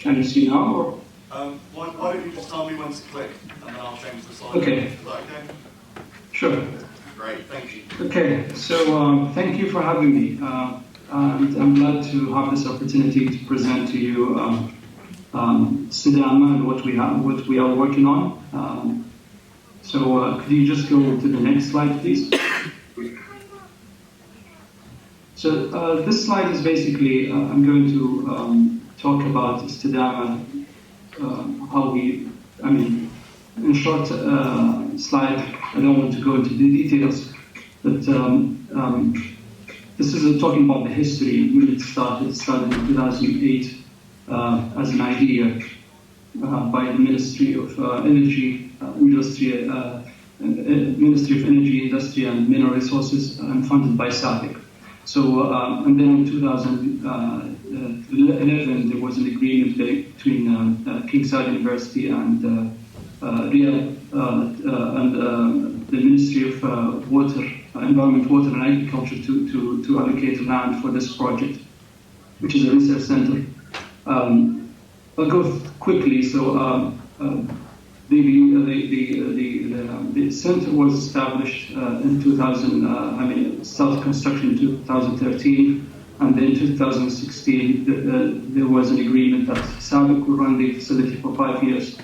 Can you see now? Or? Why don't you just tell me when to click, and then I'll change the slide. Okay. Is that okay? Sure. Great, thank you. Okay, so thank you for having me. And I'm glad to have this opportunity to present to you استدامة and what we are working on. So could you just go to the next slide, please? So this slide is basically, I'm going to talk about استدامة, how in short slide, I don't want to go into the details, but this is talking about the history, when it started. It started in 2008 as an idea by the Ministry of Energy, Ministry of Energy, Industry and Mineral Resources, and funded by SABIC. So, and then in 2011, there was an agreement between Kingside University and the Ministry of Environment, Water and Agriculture to allocate land for this project, which is a research center. I'll go quickly. So the center was established in 2000. Started construction in 2013, and then in 2016 there was an agreement that SABIC would run the facility for 5 years.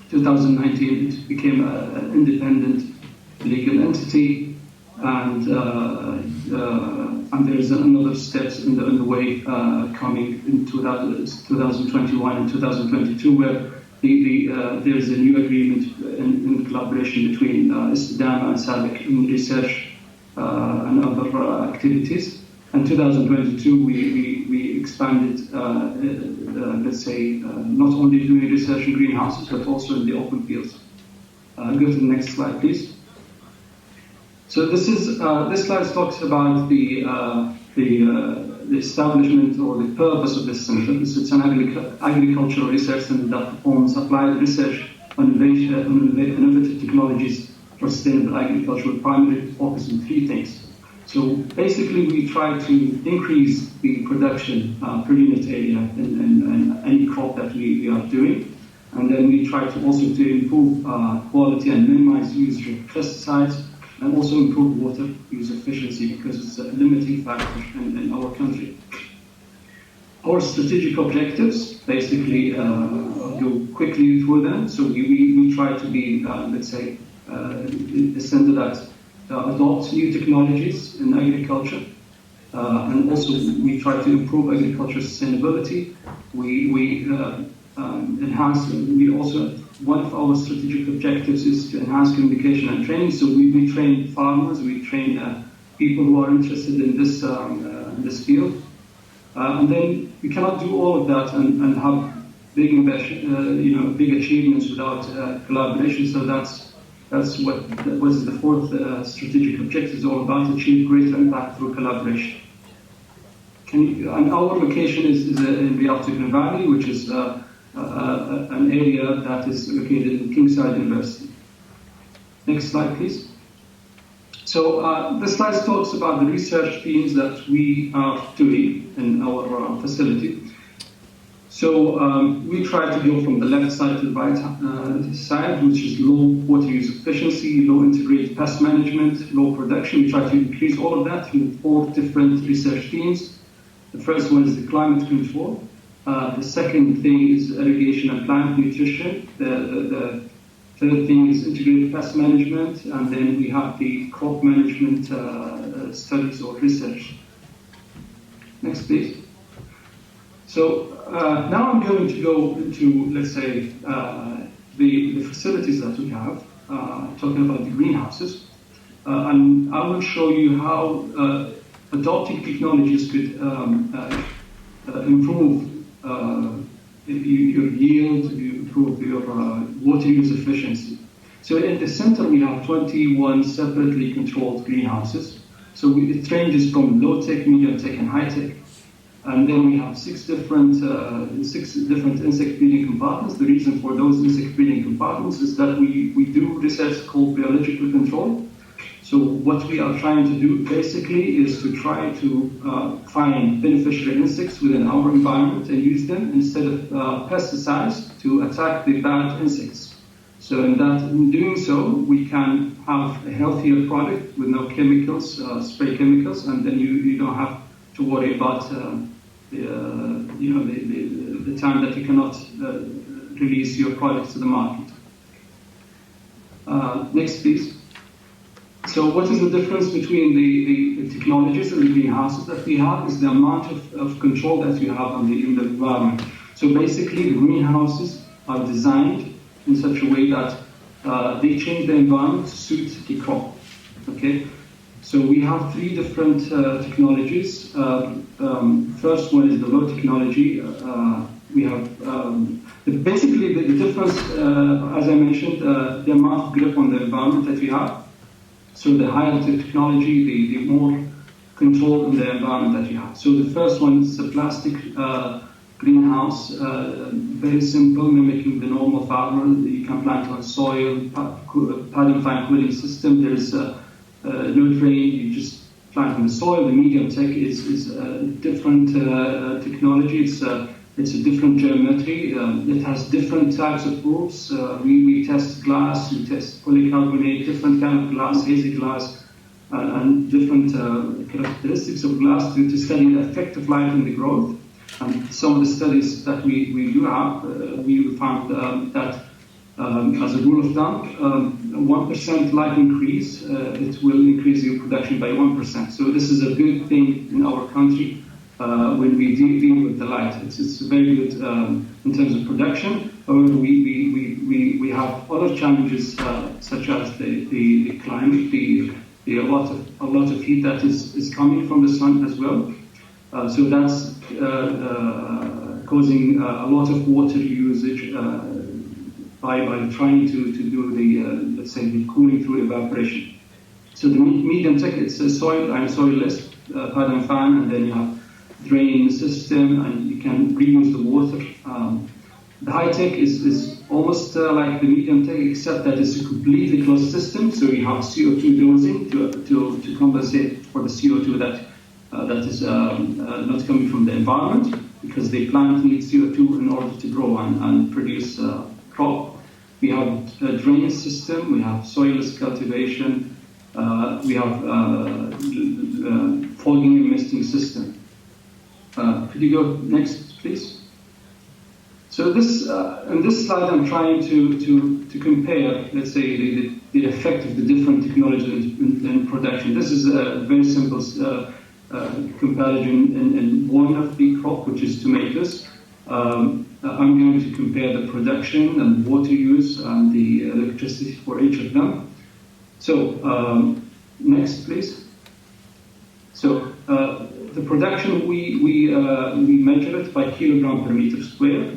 2019 it became an independent legal entity, and there's another steps in the way coming in 2021 and 2022, where there's a new agreement in collaboration between استدامة and SABIC in research and other activities. In 2022, we expanded, let's say, not only doing research in greenhouses, but also in the open fields. Go to the next slide, please. So this slide talks about the establishment or the purpose of this center. It's an agricultural research center that performs applied research on innovative technologies for sustainable agriculture, with primary focus on 3 things. So basically, we try to increase the production per unit area in any crop that we are doing. And then we try to also to improve quality and minimize use of pesticides, and also improve water use efficiency, because it's a limiting factor in our country. Our strategic objectives, basically, I'll go quickly through them. So we try to be, let's say, a center that adopts new technologies in agriculture, and also we try to improve agriculture sustainability. We enhance. We also, one of our strategic objectives is to enhance communication and training. So we train farmers, we train people who are interested in this field, and then we cannot do all of that and have big achievements without collaboration. So that's what was the 4th strategic objective is all about: achieve greater impact through collaboration. And our location is in the Riyadh Valley, which is an area that is located in Kingside University. Next slide, please. So this slide talks about the research themes that we are doing in our facility. So we try to go from the left side to the right side, which is low water use efficiency, low integrated pest management, low production. We try to increase all of that through 4 different research themes. The first one is the climate control. The second thing is irrigation and plant nutrition. The third thing is integrated pest management. And then we have the crop management studies or research. Next, please. So now I'm going to go into, let's say, the facilities that we have, talking about the greenhouses. And I will show you how adopting technologies could improve your yield, improve your water use efficiency. So in the center, we have 21 separately controlled greenhouses. So it ranges from low-tech, medium-tech, and high-tech. And then we have 6 different insect breeding compartments. The reason for those insect breeding compartments is that we do research called biological control. So So what we are trying to do basically is to try to find beneficial insects within our environment and use them instead of pesticides to attack the bad insects. So in doing so, we can have a healthier product with no chemicals, spray chemicals, and then you don't have to worry about the time that you cannot release your products to the market. Next, please. So what is the difference between the technologies and the greenhouses that we have is the amount of control that you have in the environment. So basically, the greenhouses are designed in such a way that they change the environment to suit the crop. Okay? So we have three different technologies. First one is the low technology. We have basically the difference, as I mentioned, the amount of grip on the environment that we have. So the higher the technology, the more control in the environment that you have. So the first one is a plastic greenhouse, very simple, mimicking the normal farmer. You can plant on soil, padding fan cooling system. There's no drain, you just plant in the soil. The medium tech is a different technology. It's a different geometry. It has different types of roofs. We test glass, we test polycarbonate, different kind of glass, hazy glass, and different characteristics of glass to study the effect of light in the growth. And some of the studies that we do have, we found that as a rule of thumb, 1% light increase, it will increase your production by 1%. So this is a good thing in our country. When we deal with the light, it's very good in terms of production. However, we have other challenges such as the climate, a lot of heat that is coming from the sun as well. So that's causing a lot of water usage by trying to do the let's say the cooling through evaporation. So the medium tech, it's a soil and soilless pad and fan, and then you have drain system, and you can reuse the water. The high tech is almost like the medium tech, except that it's a completely closed system. So you have CO2 dosing to compensate for the CO2 that is not coming from the environment, because the plant needs CO2 in order to grow and produce crop. We have a drain system. We have soilless cultivation. We have fogging and misting system. Could you go next, please? So this, in this slide, I'm trying to compare, let's say, the effect of the different technologies in production. This is a very simple comparison in one of the crop, which is tomatoes. I'm going to compare the production and water use and the electricity for each of them. So next, please. So the production, we measure it by kilogram per meter square.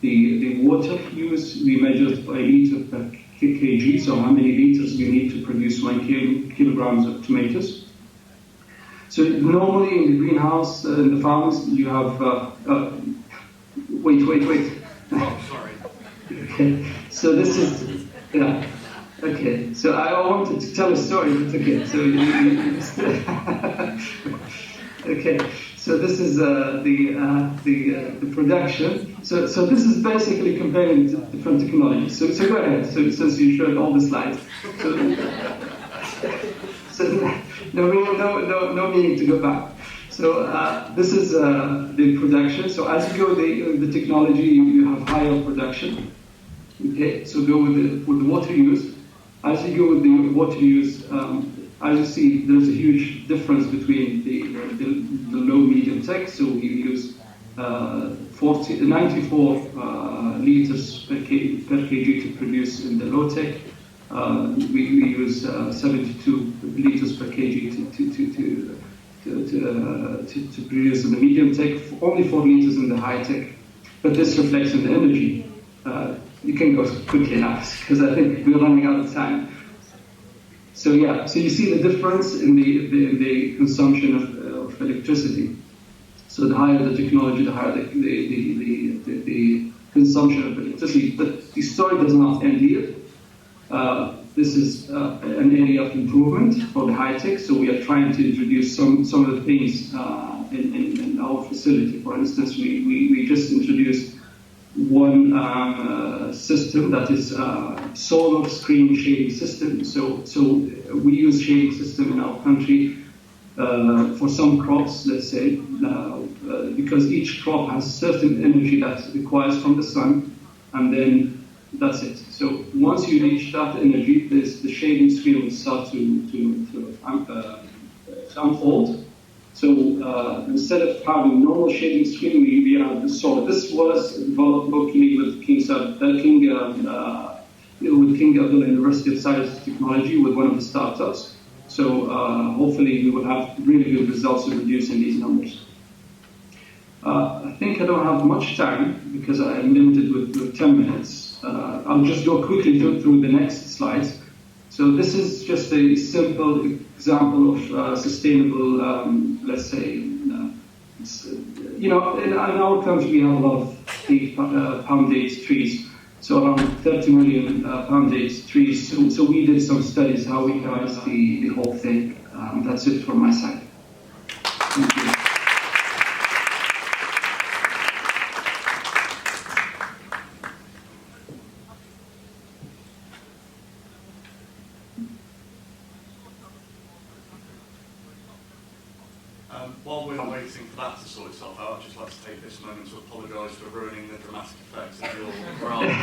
The water use, we measure it by liter per kg, so how many liters you need to produce 1 kilograms of tomatoes. So normally in the greenhouse, in the farms, you have, wait. Oh, sorry. Okay, so this is, yeah. Okay, so I wanted to tell a story, but okay, so okay, so this is the production. So this is basically comparing different technologies. So go ahead. So since you showed all the slides, so no meaning to go back. So this is the production. So as you go the technology, you have higher production. Okay, so go with the water use. As you go with the water use, as you see, there's a huge difference between the low medium tech. So we use 94 liters per kg to produce in the low tech. We use 72 liters per kg to produce in the medium tech. Only 4 liters in the high tech. But this reflects in the energy. You can go quickly now, because I think we're running out of time. So yeah, so you see the difference in the consumption of electricity. So the higher the technology, the higher the consumption of electricity. But the story does not end here. this is an area of improvement for the high-tech, so we are trying to introduce some of the things in our facility. For instance, we just introduced one system that is solar screen shading system. So we use shading system in our country for some crops, let's say, because each crop has certain energy that it requires from the sun, and then that's it. So once you reach that energy, the shading screen will start to unfold. So instead of having normal shading screen, we have the solar. This was developed locally with King Abdullah University of Science and Technology with one of the startups. So hopefully we will have really good results in reducing these numbers. I think I don't have much time because I am limited with 10 minutes. I'll just go quickly through the next slides. So this is just a simple example of sustainable, let's say, in our country we have a lot of pound date trees, so around 30 million pound date trees. So we did some studies how we analyze the whole thing. That's it from my side. Thank you. While we're waiting for that to sort itself out, I'd just like to take this moment to apologise for ruining the dramatic effects of your grants.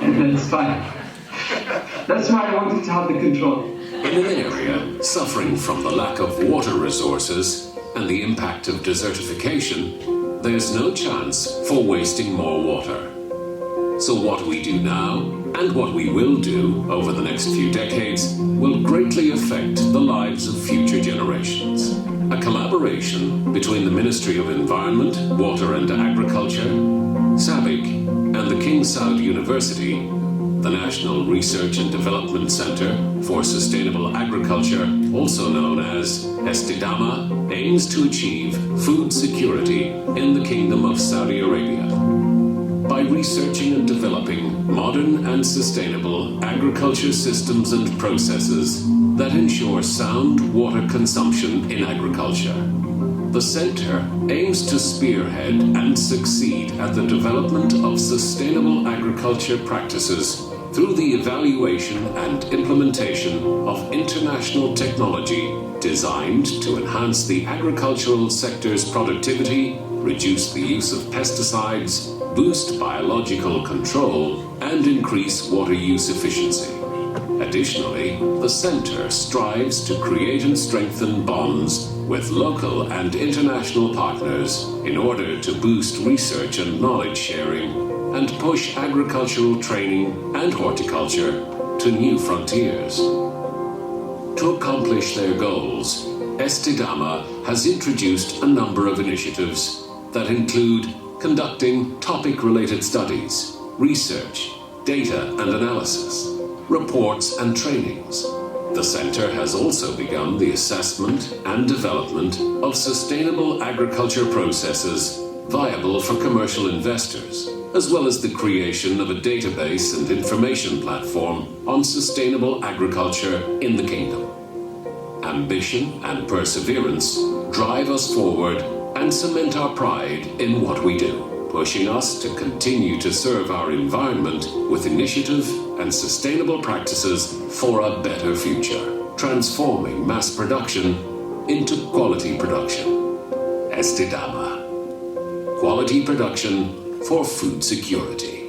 That's fine. That's why I wanted to have the control. In an area suffering from the lack of water resources and the impact of desertification, there's no chance for wasting more water. So what we do now, and what we will do over the next few decades, will greatly affect the lives of future generations. A collaboration between the Ministry of Environment, Water and Agriculture, SABIC, and the King Saud University, the National Research and Development Center for Sustainable Agriculture, also known as Estidamة, aims to achieve food security in the Kingdom of Saudi Arabia. By researching and developing modern and sustainable agriculture systems and processes that ensure sound water consumption in agriculture. The Centre aims to spearhead and succeed at the development of sustainable agriculture practices through the evaluation and implementation of international technology designed to enhance the agricultural sector's productivity, reduce the use of pesticides, boost biological control, and increase water use efficiency. Additionally, the Centre strives to create and strengthen bonds with local and international partners in order to boost research and knowledge sharing and push agricultural training and horticulture to new frontiers. To accomplish their goals, Estidamة has introduced a number of initiatives that include conducting topic-related studies, research, data and analysis, reports and trainings. The Centre has also begun the assessment and development of sustainable agriculture processes viable for commercial investors, as well as the creation of a database and information platform on sustainable agriculture in the Kingdom. Ambition and perseverance drive us forward and cement our pride in what we do, pushing us to continue to serve our environment with initiative and sustainable practices for a better future, transforming mass production into quality production. Estidamة. Quality production for food security.